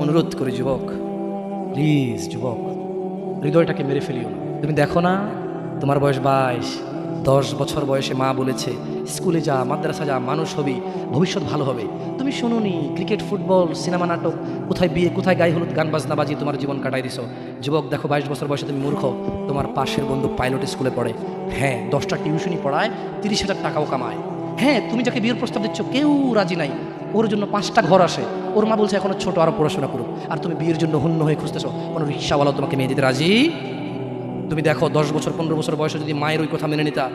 অনুরোধ করি যুবক, প্লিজ যুবক, হৃদয়টাকে মেরে ফেলিও না। তুমি দেখো না, তোমার বয়স 22, 10 বছর বয়সে মা বলেছে স্কুলে যা, মাদ্রাসা যা, মানুষ হবি, ভবিষ্যৎ ভালো হবে। তুমি শোনোনি ক্রিকেট, ফুটবল, সিনেমা, নাটক, কোথায় বিয়ে, কোথায় গায়ে হলুদ, গান বাজনা বাজিয়ে তোমার জীবন কাটাই দিছো। যুবক দেখো, 22 বছর বয়সে তুমি মূর্খ। তোমার পাশের বন্ধু পাইলট স্কুলে পড়ে, হ্যাঁ 10টা টিউশনই পড়ায়, 30,000 টাকাও কামায়। হ্যাঁ, তুমি যাকে বিয়ের প্রস্তাব দিচ্ছ কেউ রাজি নাই, ওর জন্য 5টা ঘর আসে, ওর মা বলছে এখনো ছোট, আরো পড়াশোনা করুক, আর তুমি বিয়ের জন্য হন্য হয়ে খুঁজতেছো। কোনো রিক্সাওয়ালাও তোমাকে মেয়ে দিতে রাজি। তুমি দেখো 10 বছর 15 বছর বয়সে যদি মায়ের ওই কথা মেনে নিতা,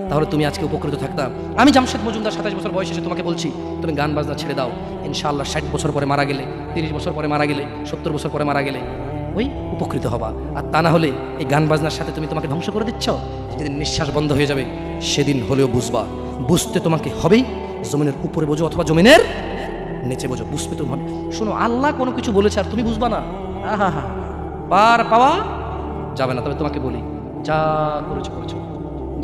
তাহলে তুমি আজকে উপকৃত থাকতাম। আমি জামশেদ মজুমদার 27 বছর বয়সে এসে তোমাকে বলছি তুমি গান বাজনা ছেড়ে দাও। ইনশাআল্লাহ 60 বছর পরে মারা গেলে, 30 বছর পরে মারা গেলে, 70 বছর পরে মারা গেলে ওই উপকৃত হবা। আর তা না হলে এই গান বাজনার সাথে তুমি তোমাকে ধ্বংস করে দিচ্ছ। যেদিন নিঃশ্বাস বন্ধ হয়ে যাবে সেদিন হলেও বুঝবা। বুঝতে তোমাকে হবেই, জমিনের উপরে বোঝো অথবা জমিনের নিচে বোঝো, বুঝবে তো হবে। শোনো, আল্লাহ কোনো কিছু বলেছে আর তুমি বুঝবা না, আহা হা, পার পাওয়া যাবে না। তবে তোমাকে বলি, যা করেছো করেছো,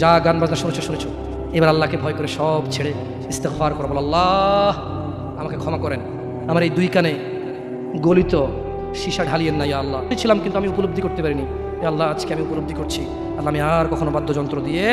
যা গান বাজনা শুনেছো শুনেছো, এবার আল্লাহকে ভয় করে সব ছেড়ে ইস্তেগফার করো, বলো আল্লাহ আমাকে ক্ষমা করেন, আমার এই 2 কানে গলিত সীসা ঢালিয়েন না, ইয়া আল্লাহ। ছিলাম কিন্তু আমি উপলব্ধি করতে পারিনি, ইয়া আল্লাহ আজকে আমি উপলব্ধি করছি, আল্লাহ আমি আর কখনো বাদ্যযন্ত্র দিয়ে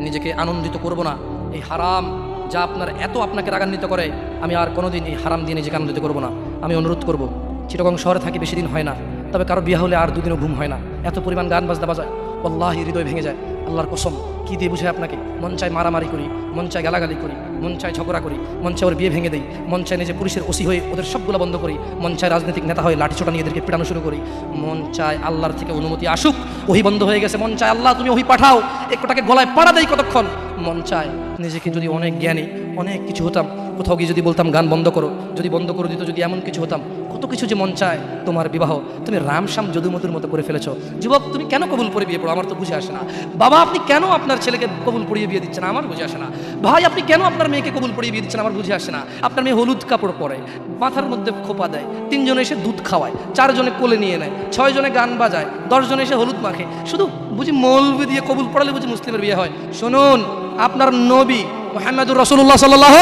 নিজেকে আনন্দিত করব না। এই হারাম যা আপনার এত আপনাকে রাগান্বিত করে, আমি আর কোনোদিন এই হারাম দিয়ে নিজেকে আনন্দিত করব না। আমি অনুরোধ করব, চিটাগং শহরে থাকি, বেশি দিন হয় না, তবে কারো বিয়ে হলে আর 2 দিনও ঘুম হয় না, এত পরিমাণ গান বাজনা বাজায়, আল্লাহ হৃদয় ভেঙে যায়। আল্লাহর কসম, কি দিয়ে বুঝায় আপনাকে? মন চায় মারামারি করি, মন চায় গালাগালি করি, মন চায় ঝগড়া করি, মন চায় ওর বিয়ে ভেঙে দেই, মন চায় নিজে পুলিশের ওসি হয়ে ওদের সবগুলো বন্ধ করি, মন চায় রাজনৈতিক নেতা হয়ে লাঠিছোটা নিয়ে এদেরকে পিটানো শুরু করি, মন চায় আল্লাহর থেকে অনুমতি আসুক, ওহি বন্ধ হয়ে গেছে, মন চায় আল্লাহ তুমি ওহি পাঠাও, একটাকে গলায় পাড়া দেই কতক্ষণ। মন চায় নিজেকে যদি অনেক জ্ঞানী, অনেক কিছু হতাম, কোথাও গিয়ে যদি বলতাম গান বন্ধ করো, যদি বন্ধ করে দিত, যদি এমন কিছু হতাম, কত কিছু যে মন চায়। তোমার বিবাহ তুমি রামশ্যাম যদুমধুর মতো করে ফেলেছো। যুবক, তুমি কেন কবুল পড়ে বিয়ে পড়ো? আমার তো বুঝে আসে না। বাবা, আপনি কেন আপনার ছেলেকে কবুল পড়িয়ে বিয়ে দিচ্ছেন? আমার বুঝে আসে না। ভাই, আপনি কেন আপনার মেয়েকে কবুল পড়িয়ে বিয়ে দিচ্ছেন? আমার বুঝে আসে না। আপনার মেয়ে হলুদ কাপড় পরে, মাথার মধ্যে খোপা দেয়, 3 জনে এসে দুধ খাওয়ায়, 4 জনে কোলে নিয়ে নেয়, 6 জনে গান বাজায়, 10 জনে এসে হলুদ মাখে, শুধু বুঝি মৌলবি দিয়ে কবুল পড়ালে বুঝি মুসলিমের বিয়ে হয়? শুনুন, আপনার নবী মুহাম্মদুর রাসূলুল্লাহ সাল্লাল্লাহু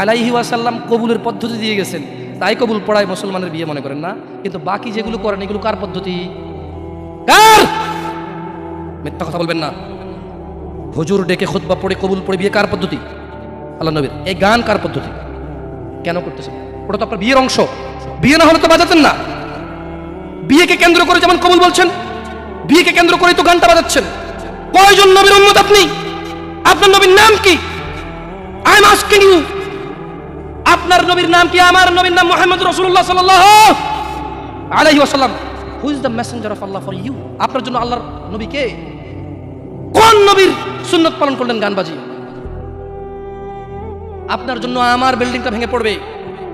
আলাইহি ওয়াসাল্লাম কবুলের পদ্ধতি দিয়ে গেছেন, তাই কবুল পড়ায় মুসলমানের বিয়ে মনে করেন না। কিন্তু বাকি যেগুলো করেন এগুলো কার পদ্ধতি? কার? মিথ্যা কথা বলবেন না। হুজুর ডেকে খুতবা পড়ে কবুল পড়ে বিয়ে কার পদ্ধতি? আল্লাহ নবীর। এই গান কার পদ্ধতি? কেন করতেছেন? ওটা তো আপনার বিয়ের অংশ। বিয়ে না হলে তো বাজাতেন না। বিয়েকে কেন্দ্র করে যেমন কবুল বলছেন, বিয়েকে কেন্দ্র করে তো গানটা বাজাচ্ছেন। কয়জন নবীর উম্মত আপনি? আপনার নবীর নাম কি? আই এম আস্কিং ইউ, আপনার নবীর নাম কি? আমার নবীর নাম মুহাম্মদ রাসূলুল্লাহ সাল্লাল্লাহু আলাইহি ওয়াসাল্লাম। Who is the messenger of Allah for you? আপনার জন্য আল্লাহর নবী কে? কোন নবীর সুন্নাত পালন করলেন গান বাজিয়ে? আপনার জন্য আমার বিল্ডিংটা ভেঙে পড়বে,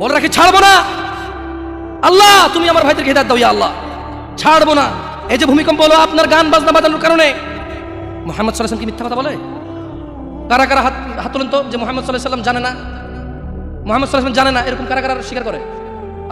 বলে রাখি ছাড়বো না। আল্লাহ তুমি আমার ভাইদেরকে হিদায়াত দাও, ইয়া আল্লাহ, ছাড়বো না। এই যে ভূমিকম্প হলো আপনার গান বাজনা বাজানোর কারণে। মুহাম্মদ সাল্লাল্লাহু আলাইহি ওয়াসাল্লাম কি মিথ্যা কথা বলে? কারা কারা হাত তোলেন তো যে মুহাম্মদ সাল্লাল্লাহু আলাইহি ওয়াসাল্লাম জানে না, মুহাম্মদ সাল্লাল্লাহু আলাইহি ওয়াসাল্লাম জানে না, এরকম কারা কারা স্বীকার করে?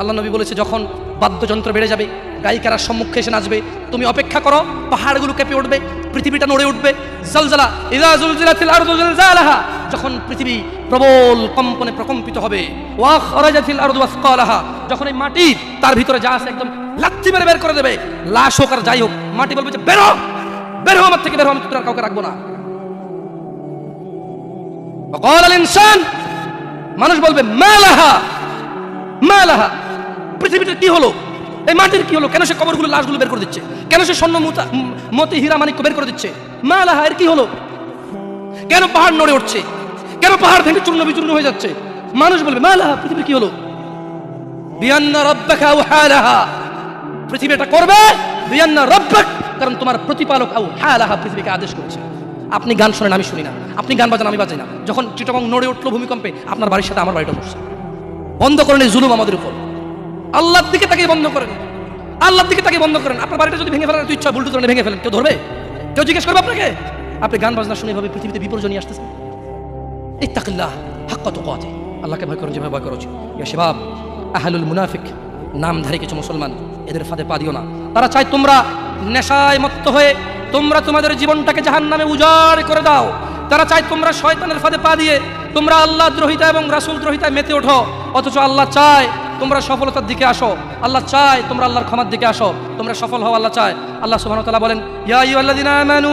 আল্লাহ নবী বলেছে, যখন বাদ্যযন্ত্র বেড়ে যাবে, গায়িকারা সম্মুখে এসে নাচবে, তুমি অপেক্ষা করো, পাহাড়গুলো কেঁপে উঠবে, পৃথিবীটা নড়ে উঠবে। জালজালা ইযা যুলজিলাতিল আরদু জিলজালাহা, যখন পৃথিবী প্রবল কম্পনে প্রকম্পিত হবে। ওয়া খরাজাতিল আরদু আসকালাহা, যখন এই মাটি তার ভিতরে যা আছে একদম লাথি মেরে বের করে দেবে, লাশ হোক আর যাই হোক, মাটি বলবে যে বেরো, বেরো আমার থেকে, বেরো, আমি তোর আর কাউকে রাখবো না। ওয়াকাল আল ইনসান, মানুষ বলবে মালাহা মালাহা, পৃথিবীটা কি হলো, এই মাটির কি হলো, কেন সে কবরগুলো লাশগুলো বের করে দিচ্ছে, কেন সে স্বর্ণ মতি হীরা মানিক্য বের করে দিচ্ছে, মালাহা, এর কি হলো, কেন পাহাড় নড়ে উঠছে, কেন পাহাড় ভেঙে চূর্ণ বিচূর্ণ হয়ে যাচ্ছে? মানুষ বলবে মালাহা, পৃথিবীর কি হলো? বিআন্না রাব্বাকা আওহালাহা, পৃথিবী এটা করবে, বিআন্না রাব্বাক, কারণ তোমার প্রতিপালক আওহালাহা পৃথিবীকে আদেশ করেছে। আপনি গান শোনেন, আমি শুনি না, আপনি গান বাজান, আমি বাজাই না। যখন চিটাগং নড়ে উঠলো ভূমিকম্পে, আপনার বাড়ির সাথে আমার বাড়িটা পড়ছে। বন্ধ করেন এই জুলুম আমাদের উপর। আল্লাহর দিকে তাকিয়ে বন্ধ করেন, আল্লাহর দিকে তাকিয়ে বন্ধ করেন। আপনার বাড়িটা যদি ভেঙে ফেলেন, তুই ইচ্ছা বুলডোজার ভেঙে ফেলেন, কেউ ধরবে? কেউ জিজ্ঞেস করবে আপনাকে? আপনি গান বাজনা শুনে ভাবে পৃথিবীতে বিপর্যয় নিয়ে আসতেছেন। ইত্তাকিল্লাহ হাক্কা তুকাতিহি, আল্লাহকে ভয় করুন যেভাবে ভয় করো। ইয়া শাবাব, আহলুল মুনাফিক, নামধারী কিছু মুসলমান, এদের ফাঁদে পা দিও না। তারা চায় তোমরা নেশায় মত্ত হয়ে তোমরা তোমাদের জীবনটাকে জাহান্নামে উজাড় করে দাও। তারা চায় তোমরা শয়তানের ফাঁদে পা দিয়ে তোমরা আল্লাহ দ্রোহিতা এবং রাসূল দ্রোহিতায় মেতে ওঠো। অথচ আল্লাহ চায় তোমরা সফলতার দিকে আসো, আল্লাহ চায় তোমরা আল্লাহর ক্ষমার দিকে আসো, তোমরা সফল হও, আল্লাহ চায়। আল্লাহ সুবহানাহু ওয়া তাআলা বলেন, ইয়া আইয়ুহাল্লাযীনা আমানু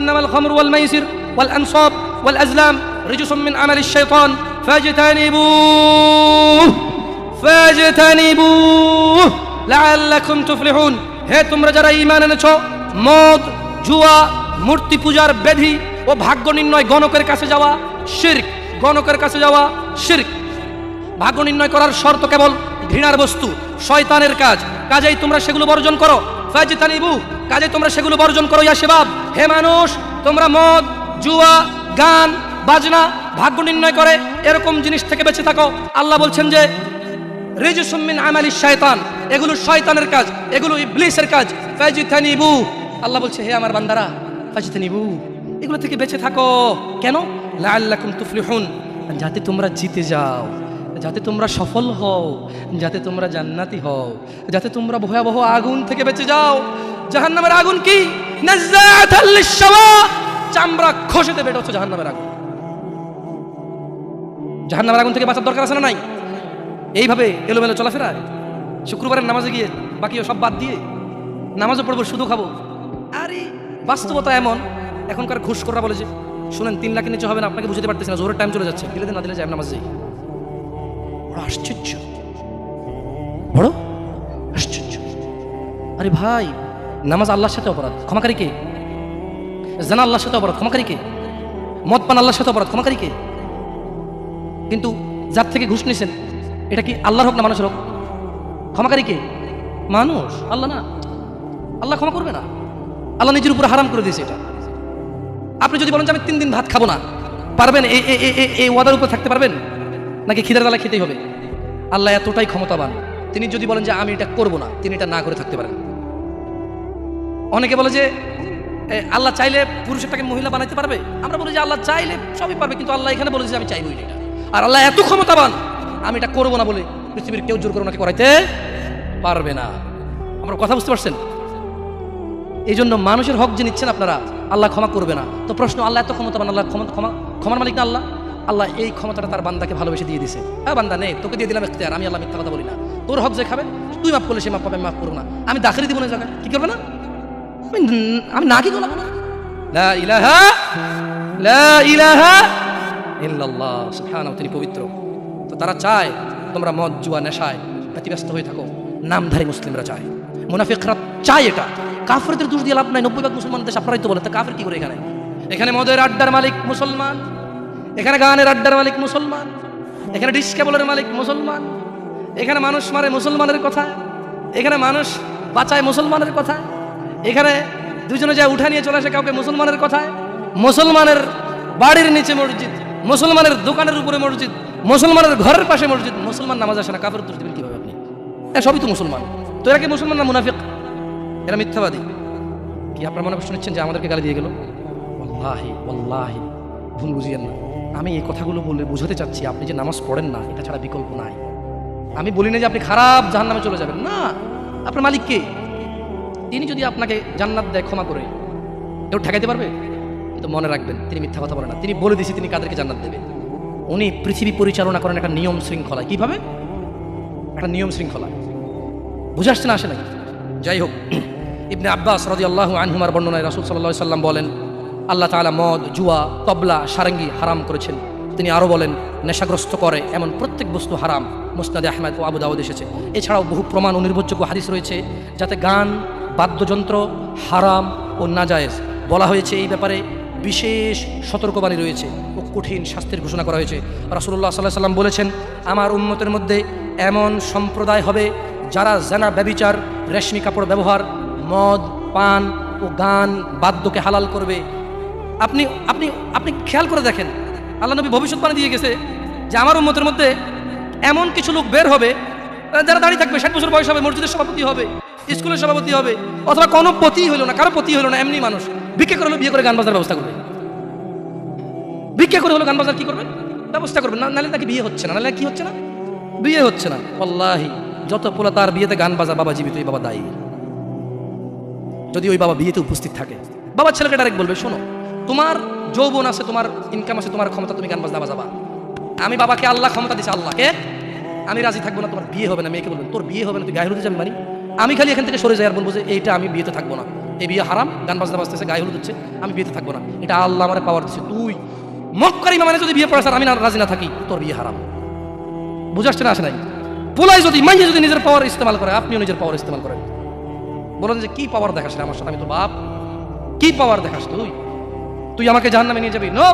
ইন্নামাল খামরু ওয়াল মাইসির ওয়াল আনসাব ওয়াল আজলাম রিজসুম মিন আমালিশ শাইতান ফাজতানিবুহু লাআল্লাকুম তুফলিহুন। হে তোমরা যারা ঈমান এনেছো, মদ, জুয়া, মূর্তি পূজার ব্যাধি ও ভাগ্য নির্ণয় গণকের কাছে যাওয়া শিরক, গণকের কাছে যাওয়া শিরক। ভাগ্য নির্ণয় করার শর্ত কেবল ঘৃণার বস্তু, শয়তানের কাজ, কাজেই তোমরা সেগুলো বর্জন করো। ফাজতানিবু, কাজেই তোমরা সেগুলো বর্জন করো। ইয়া শাবাব, হে মানুষ, তোমরা মদ, জুয়া, গান, বাজনা, ভাগ্য নির্ণয় করে এরকম জিনিস থেকে বেঁচে থাকো। আল্লাহ বলছেন যে রিজসুম মিন আমালিশ শাইতান, এগুলো শয়তানের কাজ, এগুলো ইবলিসের কাজ। ফাজতানিবু, আল্লাহ বলছে হে আমার বান্দারা, ফাজতানিবু, এগুলো থেকে বেঁচে থাকো। কেন? লাআল্লাকুম তুফলিহুন, যাতে তোমরা জিতে যাও, যাতে তোমরা সফল হও, যাতে তোমরা জান্নাতি হও, যাতে তোমরা ভয়াবহ আগুন থেকে বেঁচে যাও। জাহান্নামের আগুন কি? নাযাআতাল লিশ-শাওয়া, চামড়া খসে দেবে, এটা হচ্ছে জাহান্নামের আগুন। জাহান্নামের আগুন থেকে বাঁচার দরকার আছে না নাই? এইভাবে এলোমেলো চলাফেরা, শুক্রবারের নামাজে গিয়ে বাকি সব বাদ দিয়ে নামাজও পড়বো, শুধু খাবো। আরে বাস্তবতা এমন, এখনকার ঘুষখোররা বলে যে শুনেন 3 লাখের নিচে হবে না, আপনাকে বুঝতে পারতেছি না, জোরের টাইম চলে যাচ্ছে, দিলে না দিলে যাই নামাজ যাই। বড় আশ্চর্য, বড় আশ্চর্য। আরে ভাই, নামাজ আল্লাহর সাথে অপরাধ, ক্ষমাকারী কে? জানা আল্লাহর সাথে অপরাধ, ক্ষমাকারী কে? মদ পান আল্লাহর সাথে অপরাধ, ক্ষমাকারী কে? কিন্তু যার থেকে ঘুষ নিছেন, এটা কি আল্লাহর হোক না মানুষের হোক? ক্ষমাকারী কে? মানুষ, আল্লাহ না। আল্লাহ ক্ষমা করবে না, আল্লাহ নিজের উপরে হারাম করে দিয়েছে এটা। আপনি যদি বলেন যে আমি 3 দিন ভাত খাবো না, পারবেন? এই ওয়াদার উপর থাকতে পারবেন? নাকি খিদের বেলা খেতেই হবে? আল্লাহ এতটাই ক্ষমতাবান, তিনি যদি বলেন যে আমি এটা করবো না, তিনি এটা না করে থাকতে পারেন। অনেকে বলে যে আল্লাহ চাইলে পুরুষটাকে মহিলা বানাইতে পারবে। আমরা বলি যে আল্লাহ চাইলে সবই পারবে, কিন্তু আল্লাহ এখানে বলে যে আমি চাইবই না এটা। আর আল্লাহ এত ক্ষমতাবান, আমি এটা করবো না বলে পৃথিবীর কেউ জোর করে ওনাকে করাইতে পারবে না। আমরা কথা বুঝতে পারছেন? এই জন্য মানুষের হক যে নিচ্ছেন আপনারা, আল্লাহ ক্ষমা করবে না। তো প্রশ্ন, আল্লাহ এত ক্ষমতাবান, আল্লাহ ক্ষমার মালিক না আল্লাহ? আল্লাহ এই ক্ষমতাটা তার বান্দাকে ভালোবেসে দিয়ে দিছে। হ্যাঁ বান্দা নে, তোকে দিয়ে দিলাম ইখতিয়ার, আমি আল্লাহ মিথ্যা কথা বলি না। তোর হক যে খাবে, তুই মাফ করলে সে মাফ পাবে, আমি মাফ করবো না। আমি দাখিলি দিব না জায়গায়, কি করবে না? আমি না কি করলাম না। লা ইলাহা ইল্লাল্লাহ, সুবহানাহু, তিনি পবিত্র। তো তারা চায় তোমরা মদ, জুয়া, নেশায় ব্যতিব্যস্ত হয়ে থাকো। নামধারী মুসলিমরা চায়, মুনাফিকরা চায় এটা। কাফেরদের দোষ দিয়ে লাভ নাই, 90% মুসলমান দেশ আপনারাই তো বলেন। তা কাফের কি করে এখানে? এখানে মদের আড্ডার মালিক মুসলমান, এখানে গানের আড্ডার মালিক মুসলমান, এখানে ডিস কেবলের মালিক মুসলমান, এখানে মানুষ মারে মুসলমানের কথা, এখানে মানুষ বাঁচায় মুসলমানের কথা, এখানে দুজনে যায় উঠা নিয়ে চলে আসে কাউকে মুসলমানের কথায়। মুসলমানের বাড়ির নিচে মসজিদ, মুসলমানের দোকানের উপরে মসজিদ, মুসলমানের ঘরের পাশে মসজিদ, মুসলমান নামাজ আসে না, কাফের দোষ দিবেন কিভাবে আপনি? সবই তো মুসলমান। তো এরা কি মুসলমান না মুনাফিক? এরা মিথ্যাবাদী। কি আপনার মনে কষ্ট নিচ্ছেন যে আমাদেরকে গালি দিয়ে গেল? ওয়াল্লাহি ওয়াল্লাহি ভুল বুঝিয়েন না। আমি এই কথাগুলো বলে বোঝাতে চাচ্ছি, আপনি যে নামাজ পড়েন না, এটা ছাড়া বিকল্প নাই। আমি বলি না যে আপনি খারাপ জাহান্নামে চলে যাবেন, না। আপনার মালিক কে? তিনি যদি আপনাকে জান্নাত দেয় ক্ষমা করে, কেউ ঠেকাইতে পারবে? কিন্তু মনে রাখবেন, তিনি মিথ্যা কথা বলেন না। তিনি বলে দিয়েছে তিনি কাদেরকে জান্নাত দেবে। উনি পৃথিবী পরিচালনা করেন একটা নিয়ম শৃঙ্খলায়। কিভাবে? একটা নিয়ম শৃঙ্খলায়। বুঝে আসছে না, আসে নাকি? যাই হোক, ইবনে আব্বাস রাদিয়াল্লাহু আনহুমার বর্ণনায় রাসূল সাল্লাল্লাহু আলাইহি সাল্লাম বলেন, আল্লাহ তাআলা মদ, জুয়া, তবলা, সারেঙ্গি হারাম করেছেন। তিনি আরও বলেন, নেশাগ্রস্ত করে এমন প্রত্যেক বস্তু হারাম। মুসনাদে আহমদ ও আবু দাউদ এসেছে। এছাড়াও বহু প্রমাণ ও নির্ভরযোগ্য হাদিস রয়েছে যাতে গান, বাদ্যযন্ত্র হারাম ও নাজায়েজ বলা হয়েছে। এই ব্যাপারে বিশেষ সতর্কবাণী রয়েছে ও কঠিন শাস্তির ঘোষণা করা হয়েছে। রাসূলুল্লাহ সাল্লাল্লাহু আলাইহি সাল্লাম বলেছেন, আমার উম্মতের মধ্যে এমন সম্প্রদায় হবে যারা জানা, ব্যভিচার, রেশমি কাপড় ব্যবহার, মদ পান ও গান, বাদ্যকে হালাল করবে। আপনি আপনি আপনি খেয়াল করে দেখেন, আল্লাহ নবী ভবিষ্যৎবাণী দিয়ে গেছে যে আমার উম্মতের মধ্যে এমন কিছু লোক বের হবে যারা দাঁড়িয়ে থাকবে, 60 বছর বয়স হবে, মসজিদের সভাপতি হবে, স্কুলের সভাপতি হবে, অথবা কোনো পতি হইল না, কারো পতি হইল না, এমনি মানুষ ভিক্ষা করে হলো বিয়ে করে গান বাজার ব্যবস্থা করবে। ভিক্ষা করে হলো গান বাজার কি করবে? ব্যবস্থা করবে। নাহলে নাকি বিয়ে হচ্ছে না, নাহলে কি হচ্ছে না? বিয়ে হচ্ছে না। আল্লাহি যত পোলা তার বিয়েতে গান বাজা, বাবা জীবিত, এই বাবা দায়ী। যদি ওই বাবা বিয়েতে উপস্থিত থাকে, বাবা ছেলেকে ডাইরেক্ট বলবে, শোনো, তোমার যৌবন আছে, তোমার ইনকাম আছে, তোমার ক্ষমতা, তুমি গান বাজনা বাজাবা। আমি বাবাকে আল্লাহ ক্ষমতা দিছে, আল্লাহকে আমি রাজি থাকবো না, তোমার বিয়ে হবে না। মেয়েকে বলবেন তোর বিয়ে হবে না, তুই গায়ে হলুদে যাবি মানে? আমি খালি এখান থেকে সরে যাই আর বলবো যে এইটা আমি বিয়েতে থাকবো না, এই বিয়ে হারাম, গান বাজনা বাজতেছে, গায়ে হলুদ হচ্ছে, আমি বিয়েতে থাকবো না, এটা আল্লাহ আমার পাওয়ার দিচ্ছে। তুই মক্কার ইমামে যদি বিয়ে পড়াস আর আমি না রাজি না থাকি, তোর বিয়ে হারাম। বুঝে আসছে না? আসে নাই? পোলাই যদি মাইয়ে যদি নিজের পাওয়ার ইস্তেমাল করে, আপনিও নিজের পাওয়ার ইস্তেমাল করেন। বলেন যে কি পাওয়ার দেখাস রে আমার সাথে, আমি তো বাপ, কি পাওয়ার দেখাস তুই? তুই আমাকে জাহান্নামে নিয়ে যাবি? নো,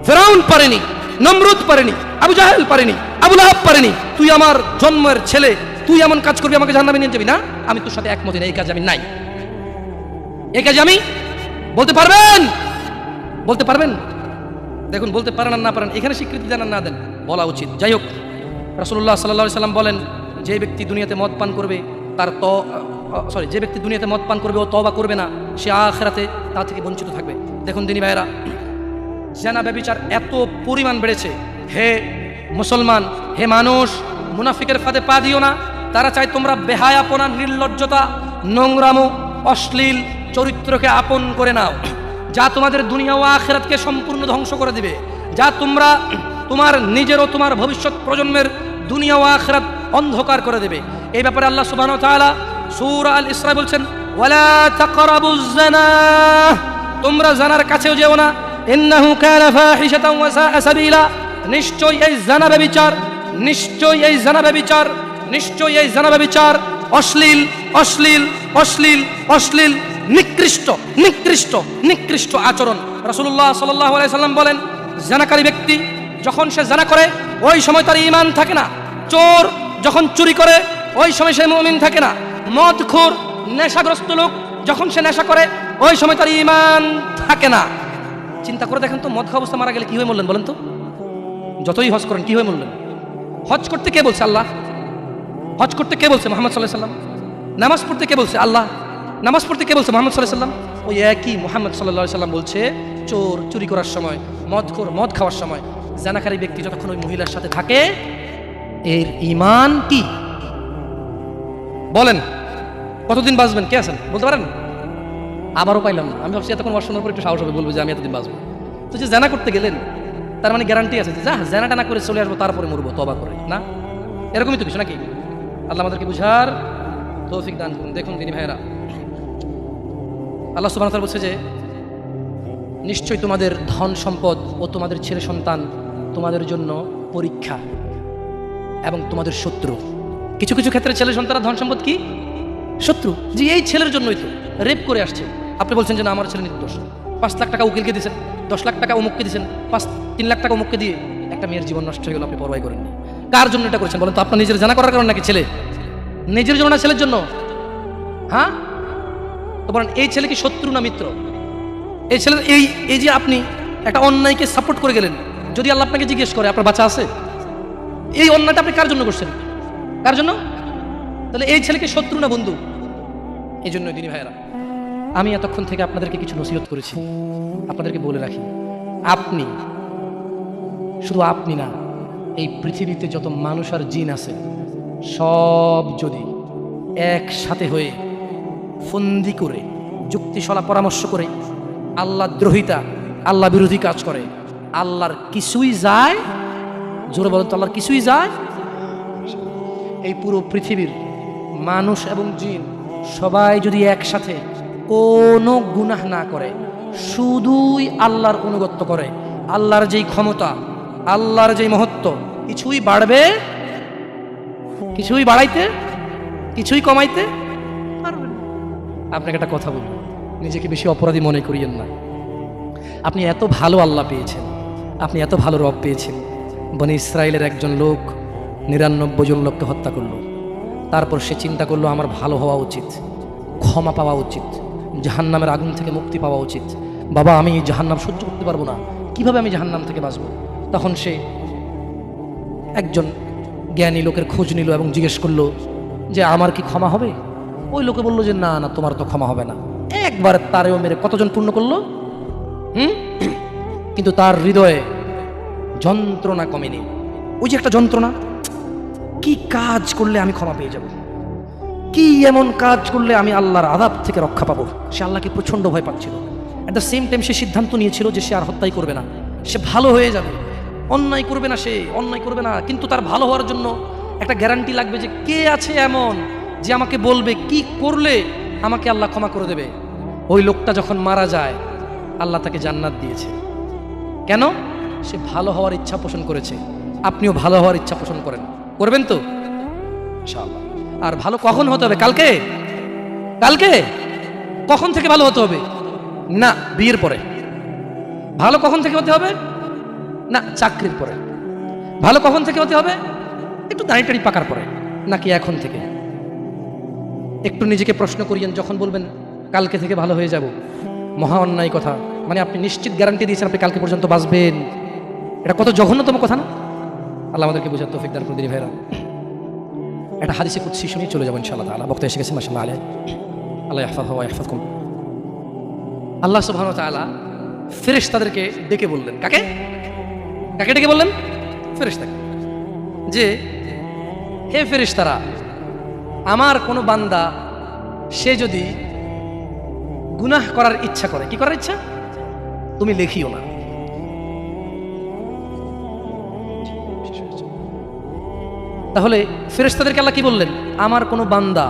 ফেরাউন পারেনি, নমরুদ পারেনি, আবু জাহেল পারেনি, আবু লাহাব পারেনি। তুই আমার জন্মের ছেলে, তুই এমন কাজ করবি আমাকে জাহান্নামে নিয়ে যাবি? না, আমি তোর সাথে একমত না, এই কাজে আমি নাই। এই কাজে আমি বলতে পারবেন? বলতে পারবেন? দেখুন, বলতে পারেন আর না পারেন, এখানে স্বীকৃতি দেন আর না দেন, বলা উচিত। যাই হোক, রাসূলুল্লাহ সাল্লাল্লাহু আলাইহি সাল্লাম বলেন, যে ব্যক্তি দুনিয়াতে মদ পান করবে তার যে ব্যক্তি দুনিয়াতে মদ পান করবে ও তওবা করবে না, সে আখিরাতে তা থেকে বঞ্চিত থাকবে। দেখুন দিনী ভাইরা, জিনা ব্যভিচার এত পরিমাণ বেড়েছে। হে মুসলমান, হে মানুষ, মুনাফিকের ফাঁদে পা দিও না। তারা চায় তোমরা বেহায়াপনা, নির্লজ্জতা, নোংরামো, অশ্লীল চরিত্রকে আপন করে নাও, যা তোমাদের দুনিয়া ও আখিরাতকে সম্পূর্ণ ধ্বংস করে দিবে, যা তোমরা তোমার নিজের ও তোমার ভবিষ্যৎ প্রজন্মের দুনিয়া ও আখিরাত অন্ধকার করে দেবে। এই ব্যাপারে আল্লাহ সুবহানাহু ওয়া তাআলা সূরা আল ইসরা বলছেন, ওয়ালা তাকরাবুজ জিনা, তোমরা জানার কাছেও যেও না, ইন্নাহু কানা ফাহিশাতান ওয়া সাআ সাবিলা, নিশ্চয়ই এই জিনা ব্যভিচার, নিশ্চয়ই এই জিনা ব্যভিচার, নিশ্চয়ই এই জিনা ব্যভিচার অশ্লীল, অশ্লীল, অশ্লীল, অশ্লীল, নিকৃষ্ট, নিকৃষ্ট, নিকৃষ্ট আচরণ। রাসূলুল্লাহ সাল্লাল্লাহু আলাইহি সাল্লাম বলেন, জিনাকারী ব্যক্তি যখন সে জিনা করে ওই সময় তার ঈমান থাকে না। চোর যখন চুরি করে ওই সময় সে মুমিন থাকে না। মদখোর, নেশাগ্রস্ত লোক যখন সে নেশা করে ওই সময় তার ঈমান থাকে না। চিন্তা করে দেখেন তো, মদ খাওয়া অবস্থা মারা গেলে কি হয়ে মরলেন বলেন তো? যতই হজ করেন কি হয়ে মরলেন? হজ করতে কে বলছে? আল্লাহ। হজ করতে কে বলছে? মুহাম্মদ সাল্লাল্লাহু আলাইহি সাল্লাম। নামাজ পড়তে কে বলছে? আল্লাহ। নামাজ পড়তে কে বলছে? মুহাম্মদ সাল্লাল্লাহু আলাইহি সাল্লাম। ওই একই মুহাম্মদ সাল্লাল্লাহু আলাইহি সাল্লাম বলছে, চোর চুরি করার সময়, মদখোর মদ খাওয়ার সময়, জানাকারী ব্যক্তি যতক্ষণ ওই মহিলার সাথে থাকে এর ঈমান কি? বলেন কতদিন বাঁচবেন? কে আছেন বলতে পারেন? আবারও পাইলাম না। আমি ভাবছি এতক্ষণ ওয়াজ শোনার পর একটু সাহস হবে, বলবো যে আমি এতদিন বাঁচবো। তো যে জানা করতে গেলেন তার মানে গ্যারান্টি আছে যে যা জানাটা না করে চলে আসবো, তারপরে মরবো তওবা করে? না, এরকমই তো কিছু নাকি? আল্লাহ আমাদেরকে বুঝার তৌফিক দান করুন। দেখুন দিনী ভাইয়েরা, আল্লাহ সুবহানাহু ওয়া তাআলা বলছে যে নিশ্চয়ই তোমাদের ধন সম্পদ ও তোমাদের ছেলে সন্তান তোমাদের জন্য পরীক্ষা এবং তোমাদের শত্রু। কিছু কিছু ক্ষেত্রে ছেলে সন্তানরা ধন সম্পদ কি শত্রু। যে এই ছেলের জন্যই তো রেপ করে আসছে, আপনি বলছেন যে না আমার ছেলে নির্দোষ, 5 লাখ টাকা উকিলকে দিয়েছেন, 10 লাখ টাকা অমুককে দিয়েছেন, 3 লাখ টাকা অমুককে দিয়ে একটা মেয়ের জীবন নষ্ট হয়ে গেল, আপনি পরোয়াই করেননি। কার জন্য এটা করেছেন বলেন তো? আপনার নিজের জানা করার কারণ নাকি? ছেলে নিজের জন্য না ছেলের জন্য? হ্যাঁ, তো বলেন এই ছেলে কি শত্রু না মিত্র? এই ছেলে এই যে আপনি একটা অন্যায়কে সাপোর্ট করে গেলেন, যদি আল্লাহ আপনাকে জিজ্ঞেস করে আপনার বাচ্চা আছে, এই অন্যায়টা আপনি কার জন্য করছেন? কার জন্য? তাহলে এই ছেলেকে শত্রু না বন্ধু? এই জন্য দিনী ভাইয়েরা, আমি এতক্ষণ থেকে আপনাদেরকে কিছু নসিহত করেছি, আপনাদেরকে বলে রাখি, আপনি শুধু আপনি না, এই পৃথিবীতে যত মানুষ আর জিন আছে সব যদি একসাথে হয়ে ফন্দি করে যুক্তিশলা পরামর্শ করে আল্লাহ দ্রোহিতা, আল্লাহ বিরোধী কাজ করে, আল্লাহর কিছুই যায়? জোরে বলেন তো, আল্লাহর কিছুই যায়? এই পুরো পৃথিবীর মানুষ এবং জিন সবাই যদি একসাথে কোনো গুনাহ না করে, শুধুই আল্লাহর অনুগত্য করে, আল্লাহর যেই ক্ষমতা, আল্লাহর যেই মহত্ব, কিছুই বাড়বে, কিছুই বাড়াইতে, কিছুই কমাইতে পারবে না। আপনাকে একটা কথা বলবো, নিজেকে বেশি অপরাধী মনে করিয়েন না। আপনি এত ভালো আল্লাহ পেয়েছেন, আপনি এত ভালো রব পেয়েছেন। বনি ইসরায়েলের একজন লোক 99 জন লোককে হত্যা করলো, তারপর সে চিন্তা করলো আমার ভালো হওয়া উচিত, ক্ষমা পাওয়া উচিত, জাহান্নামের আগুন থেকে মুক্তি পাওয়া উচিত। বাবা আমি জাহান্নাম সহ্য করতে পারবো না, কিভাবে আমি জাহান্নাম থেকে বাঁচবো? তখন সে একজন জ্ঞানী লোকের খোঁজ নিল এবং জিজ্ঞেস করলো যে আমার কি ক্ষমা হবে? ওই লোকে বললো যে না না, তোমার তো ক্ষমা হবে না। একবার তারেও মেরে কতজন পূর্ণ করলো? কিন্তু তার হৃদয়ে যন্ত্রণা কমেনি। ওই যে একটা যন্ত্রণা, কি কাজ করলে আমি ক্ষমা পেয়ে যাব, কি এমন কাজ করলে আমি আল্লাহর আযাব থেকে রক্ষা পাবো। সে আল্লাহকে প্রচন্ড ভয় পাচ্ছিল। অ্যাট দ্য সেম টাইম সে সিদ্ধান্ত নিয়েছিল যে সে আর হত্যাই করবে না, সে ভালো হয়ে যাবে, অন্যায় করবে না, সে অন্যায় করবে না, কিন্তু তার ভালো হওয়ার জন্য একটা গ্যারান্টি লাগবে যে কে আছে এমন যে আমাকে বলবে কি করলে আমাকে আল্লাহ ক্ষমা করে দেবে। ওই লোকটা যখন মারা যায় আল্লাহ তাকে জান্নাত দিয়েছে। কেন? সে ভালো হওয়ার ইচ্ছা পোষণ করেছে। আপনিও ভালো হওয়ার ইচ্ছা পোষণ করেন, করবেন তো ইনশাআল্লাহ। আর ভালো কখন হতে হবে? কালকে? কালকে কখন থেকে ভালো হতে হবে? না বিয়ের পরে। ভালো কখন থেকে হতে হবে? না চাকরির পরে। ভালো কখন থেকে হতে হবে? একটু দাঁড়ি টাড়ি পাকার পরে, নাকি এখন থেকে? একটু নিজেকে প্রশ্ন করিয়েন, যখন বলবেন কালকে থেকে ভালো হয়ে যাব, মহা অন্যায় কথা। মানে আপনি নিশ্চিত গ্যারান্টি দিয়েছেন আপনি কালকে পর্যন্ত বাঁচবেন। এটা কত জঘন্যতম কথা না? আল্লাহ আমাদেরকে বোঝার তৌফিক দান করে দিন ভাইরা। একটা হাদিসে কুদসি শুনিয়ে চলে যাবো ইনশাআল্লাহ তাআলা। বক্তা এসে গেছে মাশাআল্লাহ আলাইহি। আল্লাহ ইয়াহফাযহু ওয়া ইয়াহফাযকুম। আল্লাহ সুবহানাহু ওয়া তাআলা ফেরেশতাদেরকে ডেকে বললেন। কাকে কাকে ডেকে বললেন? ফেরেশতাকে। যে হে ফেরেশতারা, আমার কোনো বান্দা সে যদি গুনাহ করার ইচ্ছা করে, কি করার ইচ্ছা? তুমি লেখিও না। তাহলে ফেরেশতাদেরকে আল্লাহ কি বললেন? আমার কোনো বান্দা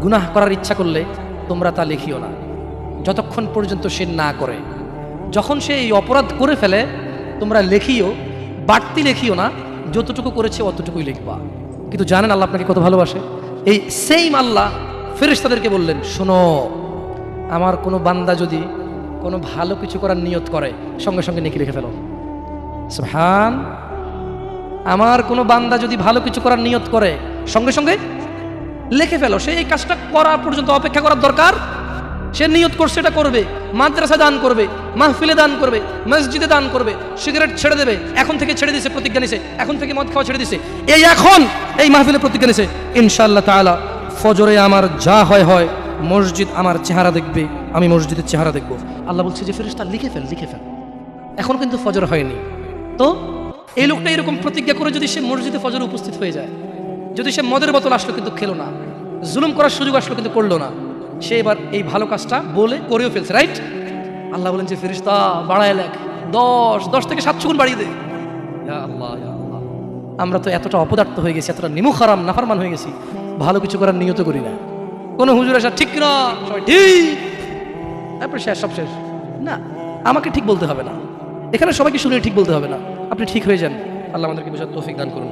গুনাহ করার ইচ্ছা করলে তোমরা তা লিখিও না, যতক্ষণ পর্যন্ত সে না করে। যখন সে এই অপরাধ করে ফেলে তোমরা লেখিও, বাড়তি লেখিও না, যতটুকু করেছে অতটুকুই লিখবা। কিন্তু জানেন আল্লাহ আপনাকে কত ভালোবাসে? এই সেম আল্লাহ ফেরেশতাদেরকে বললেন, শোনো, আমার কোনো বান্দা যদি কোনো ভালো কিছু করার নিয়ত করে সঙ্গে সঙ্গে নেকি লিখে ফেলো। সুবহান। আমার কোনো বান্দা যদি ভালো কিছু করার নিয়ত করে সঙ্গে সঙ্গে লিখে ফেলো। সে এই কাজটা করা পর্যন্ত অপেক্ষা করার দরকার? সে নিয়ত করছে এটা করবে, মাদ্রাসা দান করবে, মাহফিলে দান করবে, মসজিদে দান করবে, সিগারেট ছেড়ে দেবে, এখন থেকে ছেড়ে দিছে, প্রতিজ্ঞা নিছে, এখন থেকে মদ খাওয়া ছেড়ে দিছে, এই এখন এই মাহফিলে প্রতিজ্ঞা নিছে, ইনশাআল্লাহ তাআলা ফজরে আমার যা হয় হয়, মসজিদ আমার চেহারা দেখবে, আমি মসজিদের চেহারা দেখব। আল্লাহ বলছে যে ফেরেশতা লিখে ফেল, লিখে ফেল। এখন কিন্তু ফজর হয়নি, তো এই লোকটা এরকম প্রতিজ্ঞা করে যদি সে মসজিদে ফজরে উপস্থিত হয়ে যায়, যদি সে মদের বোতল আসলো কিন্তু খেলো না, জুলুম করার সুযোগ আসলো কিন্তু করলো না, সে এবার এই ভালো কাজটা বলে করেও ফেলছে, রাইট? আল্লাহ বলেন যে ফেরেশতা বাড়ায় লেখ, 10 থেকে 700 গুণ বাড়িয়ে দে। ইয়া আল্লাহ, ইয়া আল্লাহ, আমরা তো এতটা অপদার্থ হয়ে গেছি, এতটা নিমুখারাম নাফরমান হয়ে গেছি, ভালো কিছু করার নিয়ত করি না। কোনো হুজুর আসা ঠিক না, সবাই ঠিক, তারপরে শেষ, সব শেষ। না, আমাকে ঠিক বলতে হবে না, এখানে সবাইকে শুনে ঠিক বলতে হবে না, আপনি ঠিক হয়ে যান। আল্লাহ আমাদেরকে বোঝার তৌফিক দান করুন।